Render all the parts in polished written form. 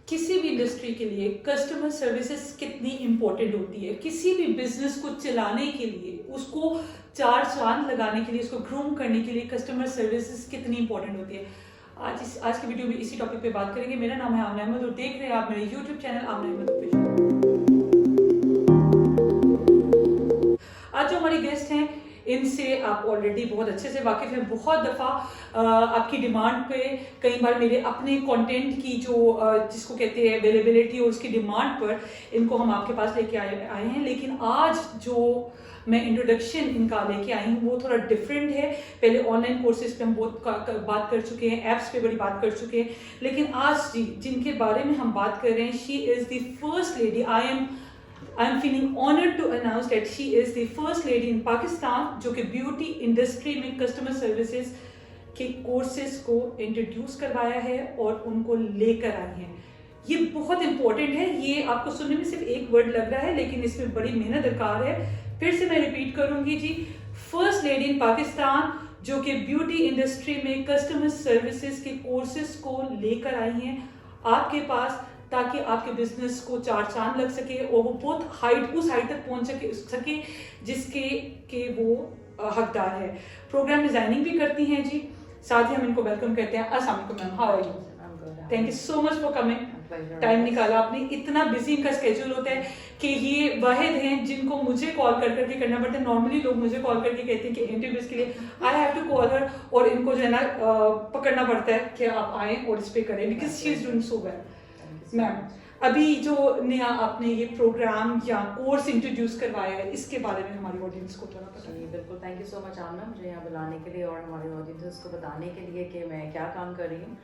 किसी भी इंडस्ट्री के लिए कस्टमर सर्विसेज कितनी इम्पोर्टेंट होती है। किसी भी बिजनेस को चलाने के लिए, उसको चार चांद लगाने के लिए, उसको ग्रूम करने के लिए कस्टमर सर्विसेज कितनी इंपॉर्टेंट होती है। आज की वीडियो में इसी टॉपिक पे बात करेंगे। मेरा नाम है आमना अहमद और देख रहे हैं आप मेरे यूट्यूब चैनल आमना अहमद ऑफिशियल। आज जो हमारी गेस्ट हैं इनसे आप ऑलरेडी बहुत अच्छे से वाकिफ़ हैं। बहुत दफ़ा आपकी डिमांड पे, कई बार मेरे अपने कंटेंट की जो जिसको कहते हैं अवेलेबिलिटी और उसकी डिमांड पर इनको हम आपके पास लेके आए हैं। लेकिन आज जो मैं इंट्रोडक्शन इनका लेके आई हूँ वो थोड़ा डिफरेंट है। पहले ऑनलाइन कोर्सेज पे हम बहुत बात कर चुके हैं, ऐप्स पे बड़ी बात कर चुके हैं, लेकिन आज जिनके बारे में हम बात कर रहे हैं, she is the first lady. I am feeling honored to announce that she is the first lady in Pakistan जो कि ब्यूटी इंडस्ट्री में कस्टमर सर्विसेज के कोर्सेज को इंट्रोड्यूस करवाया है और उनको लेकर आई हैं। ये बहुत इंपॉर्टेंट है। ये आपको सुनने में सिर्फ एक वर्ड लग रहा है, लेकिन इसमें बड़ी मेहनत दरकार है। फिर से मैं रिपीट करूंगी जी, फर्स्ट लेडी इन पाकिस्तान जो कि ब्यूटी इंडस्ट्री में कस्टमर सर्विसेज के कोर्सेज को लेकर आई हैं आपके पास, ताकि आपके बिजनेस को चार चांद लग सके और वो बहुत उस हाइट तक पहुंच सके जिसके के वो हकदार है। प्रोग्राम डिजाइनिंग भी करती हैं जी। साथ ही हम इनको वेलकम करते हैं। अस्सलाम वालेकुम ma'am, how are you? Thank you so much for coming. Time निकाला आपने। इतना बिजी इनका स्केड्यूल होता है कि ये वाहिद हैं जिनको मुझे कॉल कर करके करना पड़ता है। नॉर्मली लोग मुझे कॉल करके कहते हैं कि इंटरव्यूज के लिए I have to call her, और इनको जो है ना पकड़ना पड़ता है कि आप आएँ और इस पे करें, because she is doing so well. Ma'am, अभी जो नया आपने ये प्रोग्राम या कोर्स इंट्रोड्यूस करवाया है, इसके बारे में हमारी ऑडियंस को थोड़ा बताइए। बिल्कुल, थैंक यू सो मच आमना, मुझे यहाँ बुलाने के लिए और हमारे ऑडियंस को बताने के लिए कि मैं क्या काम कर रही हूँ।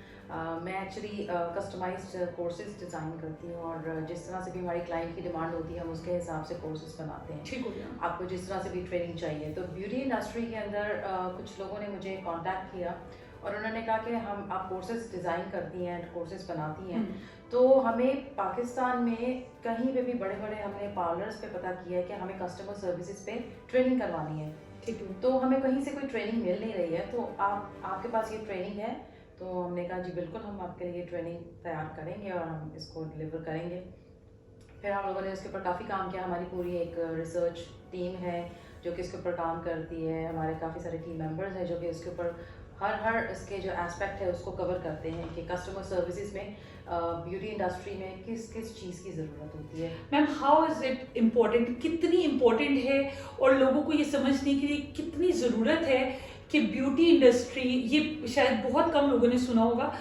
मैं एक्चुअली कस्टमाइज्ड कोर्सेज डिज़ाइन करती हूँ और जिस तरह से भी हमारी क्लाइंट की डिमांड होती है हम उसके हिसाब से कोर्सेज बनाते हैं। ठीक हो गया। आपको जिस तरह से भी ट्रेनिंग चाहिए। तो ब्यूटी इंडस्ट्री के अंदर कुछ लोगों ने मुझे कॉन्टैक्ट किया और उन्होंने कहा कि आप कोर्सेज डिज़ाइन करती हैं, कोर्सेज बनाती हैं, तो हमें पाकिस्तान में कहीं पे भी बड़े बड़े हमने पार्लर्स पे पता किया है कि हमें कस्टमर सर्विसेज पे ट्रेनिंग करवानी है। ठीक है। तो हमें कहीं से कोई ट्रेनिंग मिल नहीं रही है, तो आपके पास ये ट्रेनिंग है? तो हमने कहा जी बिल्कुल, हम आपके लिए ट्रेनिंग तैयार करेंगे और हम इसको डिलीवर करेंगे। फिर हम लोगों ने इसके ऊपर काफ़ी काम किया। हमारी पूरी एक रिसर्च टीम है जो कि इसके ऊपर काम करती है। हमारे काफ़ी सारे टीम मेंबर्स हैं जो कि इसके ऊपर हर इसके जो एस्पेक्ट है उसको कवर करते हैं कि कस्टमर सर्विसेज में ब्यूटी इंडस्ट्री में किस किस चीज़ की ज़रूरत होती है। Ma'am, how is it important, कितनी इम्पोर्टेंट है और लोगों को ये समझने के लिए कितनी ज़रूरत है कि ब्यूटी इंडस्ट्री, ये शायद बहुत कम लोगों ने सुना होगा।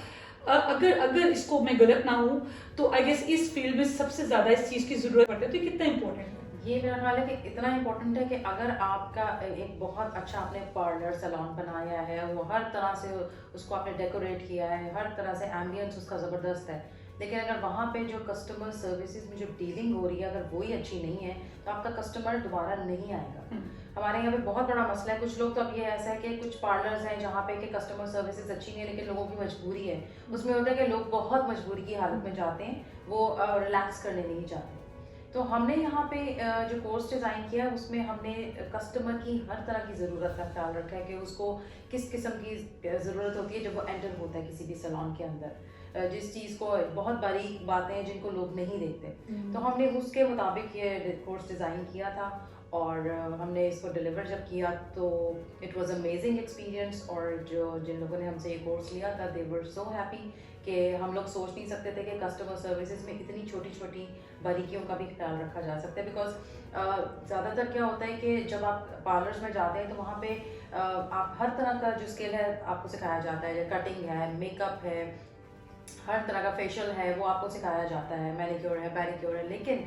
अगर इसको मैं गलत ना हूँ तो आई गेस इस फील्ड में सबसे ज़्यादा इस चीज़ की ज़रूरत पड़ती है। तो कितना इम्पोर्टेंट है ये? मेरा ख्याल है कि इतना इम्पोर्टेंट है कि अगर आपका एक बहुत अच्छा आपने पार्लर सैलून बनाया है, वो हर तरह से उसको आपने डेकोरेट किया है, हर तरह से एम्बियंस उसका ज़बरदस्त है, लेकिन अगर वहाँ पे जो कस्टमर सर्विसेज में जो डीलिंग हो रही है अगर वो ही अच्छी नहीं है तो आपका कस्टमर दोबारा नहीं आएगा। हमारे यहाँ पे बहुत बड़ा मसला है। कुछ लोग तो अब ये ऐसा है कि कुछ पार्लर्स हैं जहाँ पे कि कस्टमर सर्विसेज अच्छी नहीं है, लेकिन लोगों की मजबूरी है। उसमें होता है कि लोग बहुत मजबूरी की हालत में जाते हैं, वो रिलैक्स करने नहीं चाहते। तो हमने यहाँ पे जो कोर्स डिज़ाइन किया है उसमें हमने कस्टमर की हर तरह की ज़रूरत का ख्याल रखा है कि उसको किस किस्म की ज़रूरत होती है जब वो एंटर होता है किसी भी सैलून के अंदर। जिस चीज़ को बहुत बारीक बातें हैं जिनको लोग नहीं देखते, तो हमने उसके मुताबिक ये कोर्स डिज़ाइन किया था और हमने इसको डिलीवर जब किया तो इट वाज अमेजिंग एक्सपीरियंस। और जिन लोगों ने हमसे ये कोर्स लिया था दे वर सो हैप्पी कि हम लोग सोच नहीं सकते थे कि कस्टमर सर्विसेज में इतनी छोटी छोटी बारीकियों का भी ख्याल रखा जा सकता है। बिकॉज ज़्यादातर क्या होता है कि जब आप पार्लर्स में जाते हैं तो वहाँ पे आप हर तरह का जो स्किल है आपको सिखाया जाता है। कटिंग है, मेकअप है, हर तरह का फेशियल है, वो आपको सिखाया जाता है, मैनिक्योर है, पेडिक्योर है, लेकिन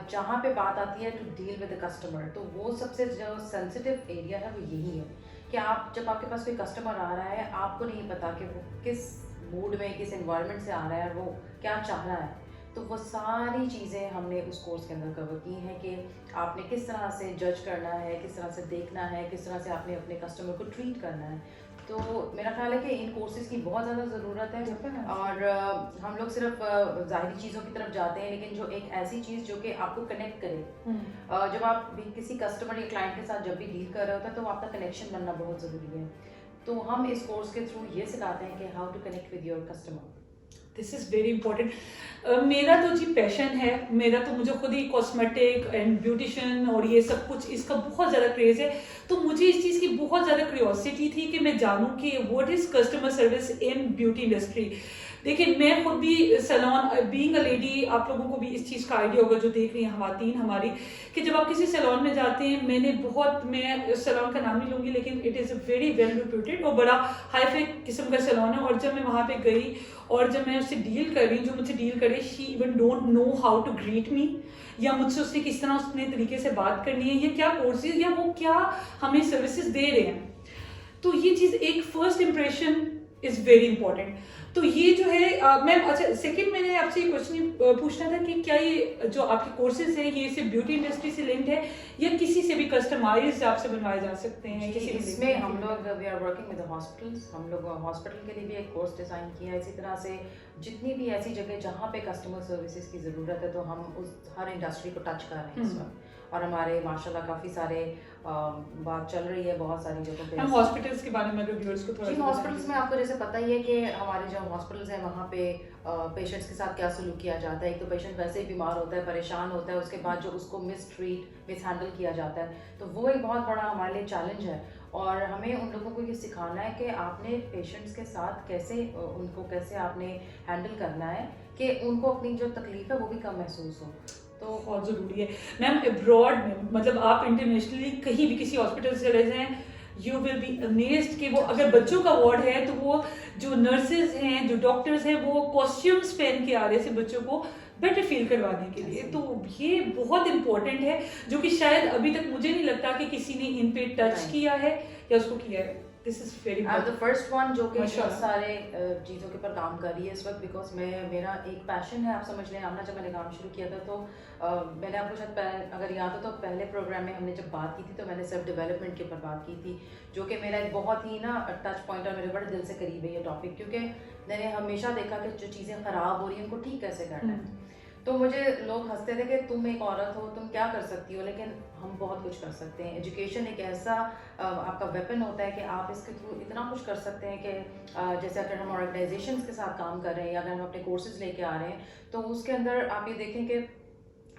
जहाँ पे बात आती है to deal with the customer, तो वो सबसे जो सेंसिटिव एरिया है वो यही है कि आप जब आपके पास कोई कस्टमर आ रहा है आपको नहीं पता कि वो किस मूड में, किस एनवायरनमेंट से आ रहा है, वो क्या चाह रहा है। तो वो सारी चीज़ें हमने उस कोर्स के अंदर कवर की हैं कि आपने किस तरह से जज करना है, किस तरह से देखना है, किस तरह से आपने अपने कस्टमर को ट्रीट करना है। तो मेरा ख्याल है कि इन कोर्सेज़ की बहुत ज़्यादा ज़रूरत है और हम लोग सिर्फ ज़ाहिरी चीज़ों की तरफ जाते हैं, लेकिन जो एक ऐसी चीज़ जो कि आपको कनेक्ट करे। जब आप भी किसी कस्टमर या क्लाइंट के साथ जब भी डील कर रहे होते हैं तो आपका कनेक्शन बनना बहुत ज़रूरी है। तो हम इस कोर्स के थ्रू ये सिखाते हैं कि how to connect with your customer. This is very important. मेरा तो जी पैशन है, मेरा तो मुझे खुद ही कॉस्मेटिक एंड ब्यूटिशियन और ये सब कुछ इसका बहुत ज़्यादा क्रेज़ है। तो मुझे इस चीज़ की बहुत ज़्यादा क्यूरियोसिटी थी कि मैं जानूँ कि what is customer service in beauty industry. देखिए मैं खुद भी सैलून बीइंग अ लेडी, आप लोगों को भी इस चीज़ का आइडिया होगा जो देख रही हैं खवातीन हमारी, कि जब आप किसी सैलून में जाते हैं, मैं सैलून का नाम नहीं लूँगी लेकिन it is a very well reputed और बड़ा हाई फाई किस्म का सैलून है। और जब मैं वहाँ पे गई और जब मैं उससे डील कर रही, जो मुझसे डील करे, she even don't know how to greet me, या मुझसे उसने किस तरह उसने तरीके से बात करनी है, या क्या कोर्सेज या वो क्या हमें सर्विसेज दे रहे हैं। तो ये चीज़ एक first impression is very important. तो ये जो है मैम, अच्छा सेकंड मैंने आपसे ये क्वेश्चन पूछना था कि क्या ये जो आपके कोर्सेज हैं ये सिर्फ ब्यूटी इंडस्ट्री से लिंक्ड है या किसी से भी कस्टमाइज आपसे बनवाए जा सकते हैं? किसी भी इसमें हम लोग we are working with hospitals, हम लोग हॉस्पिटल के लिए भी एक कोर्स डिज़ाइन किया है। इसी तरह से जितनी भी ऐसी जगह जहाँ पे कस्टमर सर्विसेज की ज़रूरत है तो हम उस हर इंडस्ट्री को टच कर रहे हैं इस वक्त। और हमारे माशाल्लाह काफ़ी सारे बात चल रही है बहुत सारी जगहों पे। हम हॉस्पिटल्स के बारे में अगर व्यूअर्स को थोड़ा जी, हॉस्पिटल्स में आपको जैसे पता ही है कि हमारे जो हॉस्पिटल्स हैं वहाँ पे पेशेंट्स के साथ क्या सलूक किया जाता है। एक तो पेशेंट वैसे ही बीमार होता है, परेशान होता है, उसके बाद जो उसको मिस हैंडल किया जाता है, तो वो एक बहुत बड़ा हमारे लिए चैलेंज है। और हमें उन लोगों को ये सिखाना है कि आपने पेशेंट्स के साथ कैसे आपने हैंडल करना है कि उनको अपनी जो तकलीफ है वो भी कम महसूस हो। तो बहुत ज़रूरी है मैम। अब्रॉड में मतलब आप इंटरनेशनली कहीं भी किसी हॉस्पिटल से चले जाएं, यू विल बी अमेज्ड कि वो अगर बच्चों का वार्ड है तो वो जो नर्सेज हैं, जो डॉक्टर्स हैं, वो कॉस्ट्यूम्स पहन के आ रहे थे बच्चों को बेटर फील करवाने के लिए। तो ये बहुत इंपॉर्टेंट है जो कि शायद अभी तक मुझे नहीं लगता कि किसी ने इन पे टच किया है या उसको किया है। This is very the first one जो कि माशाल्लाह। बहुत सारे चीज़ों के ऊपर काम कर रही है इस वक्त, बिकॉज मेरा एक पैशन है, आप समझ लें। आमना जब मैंने काम शुरू किया था तो मैंने आपको शायद अगर याद हो तो पहले प्रोग्राम में हमने जब बात की थी तो मैंने सेल्फ डेवलपमेंट के ऊपर बात की थी, जो कि मेरा एक बहुत ही ना टच पॉइंट और मेरे बड़े दिल से करीब है ये टॉपिक, क्योंकि मैंने हमेशा देखा कि जो चीज़ें ख़राब हो रही हैं उनको ठीक कैसे करना है। तो मुझे लोग हंसते थे कि तुम एक औरत हो, तुम क्या कर सकती हो, लेकिन हम बहुत कुछ कर सकते हैं। एजुकेशन एक ऐसा आपका वेपन होता है कि आप इसके थ्रू इतना कुछ कर सकते हैं कि जैसे अगर हम ऑर्गेनाइजेशंस के साथ काम कर रहे हैं या अगर हम अपने कोर्सेज लेके आ रहे हैं तो उसके अंदर आप ये देखें कि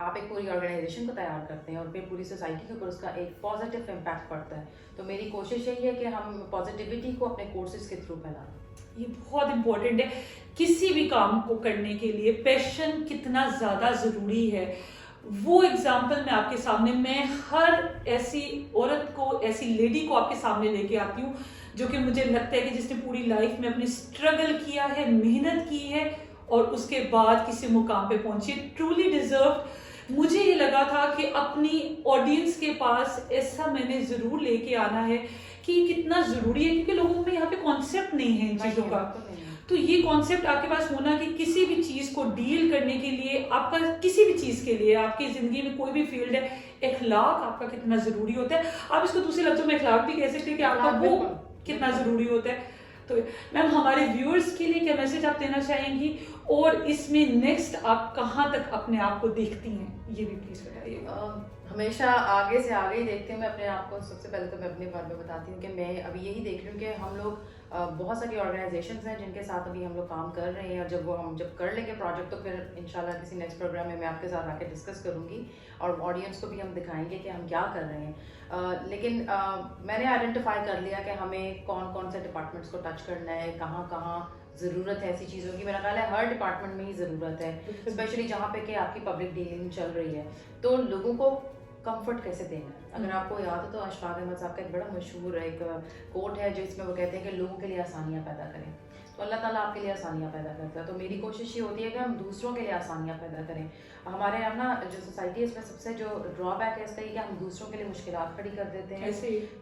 आप एक पूरी ऑर्गेनाइजेशन को तैयार करते हैं और फिर पूरी सोसाइटी के ऊपर उसका एक पॉजिटिव इम्पैक्ट पड़ता है। तो मेरी कोशिश यही है कि हम पॉजिटिविटी को अपने कोर्सेज के थ्रू फैलाएं। ये बहुत इंपॉर्टेंट है। किसी भी काम को करने के लिए पैशन कितना ज़्यादा ज़रूरी है, वो एग्जाम्पल मैं आपके सामने, मैं हर ऐसी औरत को, ऐसी लेडी को आपके सामने लेके आती हूँ जो कि मुझे लगता है कि जिसने पूरी लाइफ में अपनी स्ट्रगल किया है, मेहनत की है और उसके बाद किसी मुकाम पे पहुंची है, ट्रूली डिजर्व। मुझे ये लगा था कि अपनी ऑडियंस के पास ऐसा मैंने ज़रूर लेके आना है कि कितना ज़रूरी है, क्योंकि लोगों में यहाँ पे कॉन्सेप्ट नहीं है इन चीज़ों का। तो ये कॉन्सेप्ट आपके पास होना कि किसी भी चीज़ को डील करने के लिए, आपका किसी भी चीज़ के लिए, आपकी ज़िंदगी में कोई भी फील्ड है, इखलाक आपका कितना ज़रूरी होता है। आप इसको दूसरे लफ्ज़ों में इखलाक भी कह सकते हैं कि आपका वो कितना ज़रूरी होता है। तो मैम हमारे व्यूअर्स के लिए क्या मैसेज आप देना चाहेंगी और इसमें नेक्स्ट आप कहाँ तक अपने आप को देखती हैं, ये भी प्लीज़ बताइए। हमेशा आगे से आगे ही देखती हूँ मैं अपने आप को। सबसे पहले तो मैं अपने बारे में बताती हूँ कि मैं अभी यही देख रही हूँ कि हम लोग बहुत सारी ऑर्गेनाइजेशंस हैं जिनके साथ अभी हम लोग काम कर रहे हैं, और जब कर लेंगे प्रोजेक्ट तो फिर इंशाल्लाह किसी नेक्स्ट प्रोग्राम में मैं आपके साथ आके डिस्कस करूँगी और ऑडियंस को भी हम दिखाएंगे कि हम क्या कर रहे हैं। लेकिन मैंने आइडेंटिफाई कर लिया कि हमें कौन कौन से डिपार्टमेंट्स को टच करना है, कहाँ कहाँ ज़रूरत है ऐसी चीज़ों की। मेरा ख्याल है हर डिपार्टमेंट में ही ज़रूरत है, स्पेशली जहाँ पे कि आपकी पब्लिक डीलिंग चल रही है। तो लोगों को कंफर्ट कैसे देना है। अगर आपको याद हो तो अशफाक अहमद साहब का एक बड़ा मशहूर एक कोट है जिसमें वो कहते हैं कि लोगों के लिए आसानियाँ पैदा करें। तो अल्लाह ताला आपके लिए आसानियाँ पैदा करता है। तो मेरी कोशिश ये होती है कि हम दूसरों के लिए आसानियाँ पैदा करें। हमारे यहाँ ना जो सोसाइटी है इसमें सबसे जो ड्रॉबैक है इसका ये कि हम दूसरों के लिए मुश्किलात खड़ी कर देते हैं।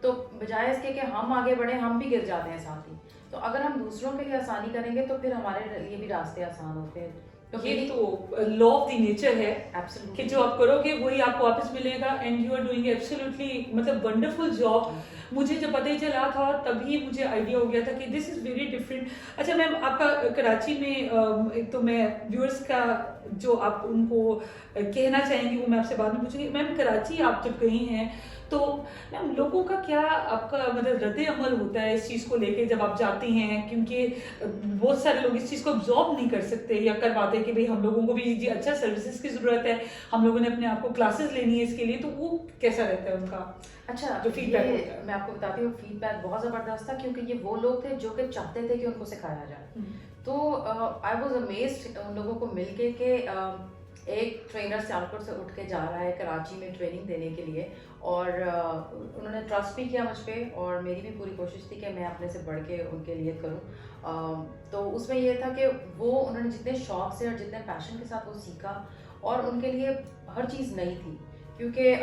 तो बजाय इसके कि हम आगे बढ़े, हम भी गिर जाते हैं साथ ही। तो अगर हम दूसरों के लिए आसानी करेंगे तो फिर हमारे लिए भी रास्ते आसान होते हैं। तो ये तो लॉ ऑफ द नेचर है Absolutely. कि जो आप करोगे वही आपको वापस मिलेगा, and you are doing absolutely मतलब वंडरफुल जॉब। मुझे जब पता ही चला था तभी मुझे आइडिया हो गया था कि दिस इज़ वेरी डिफरेंट। अच्छा मैम, आपका कराची में एक तो मैं व्यूअर्स का जो आप उनको कहना चाहेंगी वो मैं आपसे बाद में पूछूंगी। मैम कराची आप जब गई हैं तो मैम लोगों का क्या आपका मतलब रद्द अमल होता है इस चीज़ को लेके जब आप जाती हैं, क्योंकि बहुत सारे लोग इस चीज़ को ऑब्जॉर्व नहीं कर सकते या कर पाते कि भाई हम लोगों को भी जी अच्छा सर्विसेज की ज़रूरत है, हम लोगों ने अपने आप को क्लासेस लेनी है इसके लिए, तो वो कैसा रहता है उनका अच्छा, जो फीडबैक ये होता है? मैं आपको बताती हूँ, फीडबैक बहुत ज़बरदस्त था क्योंकि ये वो लोग थे जो कि चाहते थे कि उनको सिखाया जाए। हम्म, तो आई वाज अमेज्ड उन लोगों को मिलके कि एक ट्रेनर सियालकोट से उठ के जा रहा है कराची में ट्रेनिंग देने के लिए, और उन्होंने ट्रस्ट भी किया मुझ पे, और मेरी भी पूरी कोशिश थी कि मैं अपने से बढ़ के उनके लिए करूं। तो उसमें ये था कि वो उन्होंने जितने शौक से और जितने पैशन के साथ वो सीखा, और उनके लिए हर चीज़ नई थी क्योंकि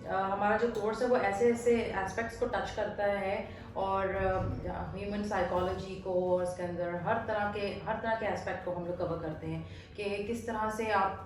हमारा जो कोर्स है वो ऐसे ऐसे एस्पेक्ट्स को टच करता है, और ह्यूमन साइकोलॉजी को, और इसके अंदर हर तरह के एस्पेक्ट को हम लोग कवर करते हैं कि किस तरह से आप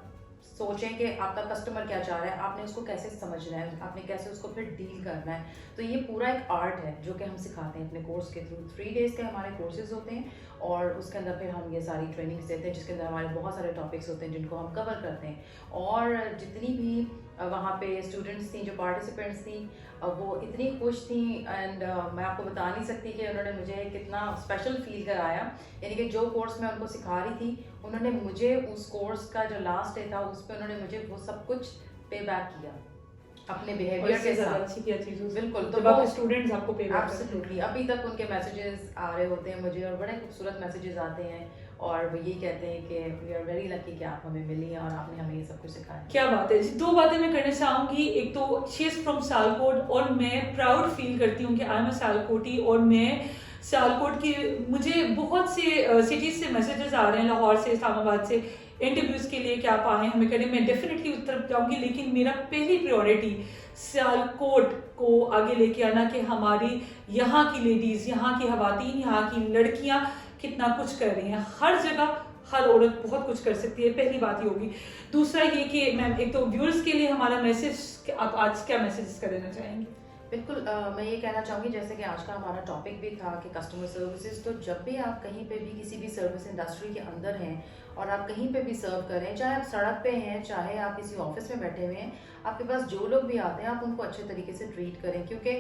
सोचें कि आपका कस्टमर क्या चाह रहा है, आपने उसको कैसे समझना है, आपने कैसे उसको फिर डील करना है। तो ये पूरा एक आर्ट है जो कि हम सिखाते हैं अपने कोर्स के थ्रू। 3 डेज़ के हमारे कोर्सेज होते हैं, और उसके अंदर फिर हम ये सारी ट्रेनिंग्स देते हैं जिसके अंदर हमारे बहुत सारे टॉपिक्स होते हैं जिनको हम कवर करते हैं। और जितनी भी वहाँ पे स्टूडेंट्स थी, जो पार्टिसिपेंट्स थी, वो इतनी खुश थी, एंड मैं आपको बता नहीं सकती कि उन्होंने मुझे कितना स्पेशल फील कराया। यानी कि जो कोर्स मैं उनको सिखा रही थी, उन्होंने मुझे उस कोर्स का जो लास्ट डे था उस पर उन्होंने मुझे वो सब कुछ पे बैक किया अपने बिहेवियर के साथ। अच्छी क्या चीज़ बिल्कुल, तो आपके स्टूडेंट्स आपको पे बैक करते हैं। एब्सोल्युटली अभी तक उनके मैसेजेस आ रहे होते हैं मुझे, और बड़े खूबसूरत मैसेजेस आते हैं, और वो यही कहते हैं कि वी आर वेरी लकी कि आप हमें मिली हैं और आपने हमें ये सब कुछ सिखाया। क्या बात है। 2 बातें मैं करना चाहूँगी। एक तो शी इज़ फ्रॉम सियालकोट, और मैं प्राउड फील करती हूँ कि आई एम अ सियालकोटी, और मैं सियालकोट की, मुझे बहुत से सिटीज़ से मैसेजेस आ रहे हैं, लाहौर से, इस्लामाबाद से, इंटरव्यूज़ के लिए कि आप आएँ हमें करें। मैं डेफिनेटली उत्तर जाऊँगी, लेकिन मेरा पहली प्रायोरिटी सियालकोट को आगे लेके आना कि हमारी यहाँ की लेडीज़, यहाँ की ख़वातीन, यहाँ की लड़कियाँ कितना कुछ कर रही हैं। हर जगह हर औरत बहुत कुछ कर सकती है, पहली बात ये होगी। दूसरा ये कि मैम एक तो व्यूअर्स के लिए हमारा मैसेज, आप आज क्या मैसेज कर देना चाहेंगी? बिल्कुल, मैं ये कहना चाहूँगी जैसे कि आज का हमारा टॉपिक भी था कि कस्टमर सर्विसेज, तो जब भी आप कहीं पे भी किसी भी सर्विस इंडस्ट्री के अंदर हैं और आप कहीं पे भी सर्व करें, चाहे आप सड़क पे हैं, चाहे आप किसी ऑफिस में बैठे हुए हैं, आपके पास जो लोग भी आते हैं आप उनको अच्छे तरीके से ट्रीट करें, क्योंकि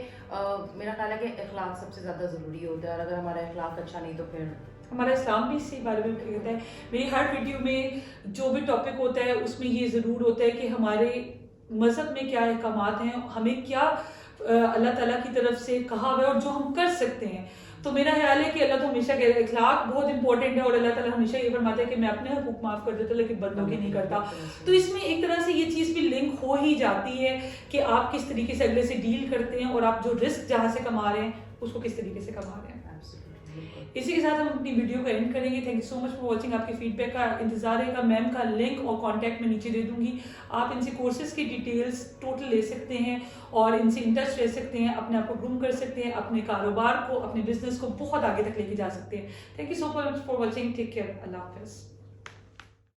मेरा ख्याल है कि अखलाक सबसे ज़्यादा ज़रूरी होता है, और अगर हमारा अखलाक अच्छा नहीं तो फिर हमारा इस्लाम भी इसी बारे में कहता है। मेरी हर वीडियो में जो भी टॉपिक होता है उसमें ये ज़रूर होता है कि हमारे मज़हब में क्या अहकामात हैं, हमें क्या अल्लाह ताला की तरफ से कहा हुआ है और जो हम कर सकते हैं। तो मेरा ख्याल है कि अल्लाह तो हमेशा कहता है अखलाक बहुत इंपॉर्टेंट है, और अल्लाह ताला हमेशा ये फरमाता है कि मैं अपने हुकूक माफ़ कर देता हूं लेकिन बंदों के नहीं करता। तो इसमें एक तरह से ये चीज़ भी लिंक हो ही जाती है कि आप किस तरीके से अगले से डील करते हैं, और आप जो रिस्क जहाँ से कमा रहे हैं उसको किस तरीके से कमा रहे हैं। इसी के साथ हम अपनी वीडियो को एंड करेंगे। Thank you so much for watching. आपके फीडबैक का इंतजार रहेगा। मैम का लिंक और कॉन्टैक्ट मैं नीचे दे दूंगी। आप इनसे कोर्सेज की डिटेल्स टोटल ले सकते हैं और इनसे इन टच रह सकते हैं, अपने आप को ग्रूम कर सकते हैं, अपने कारोबार को, अपने बिजनेस को बहुत आगे तक लेके जा सकते हैं। Thank you so much for watching. Take care. अल्लाह हाफिज़।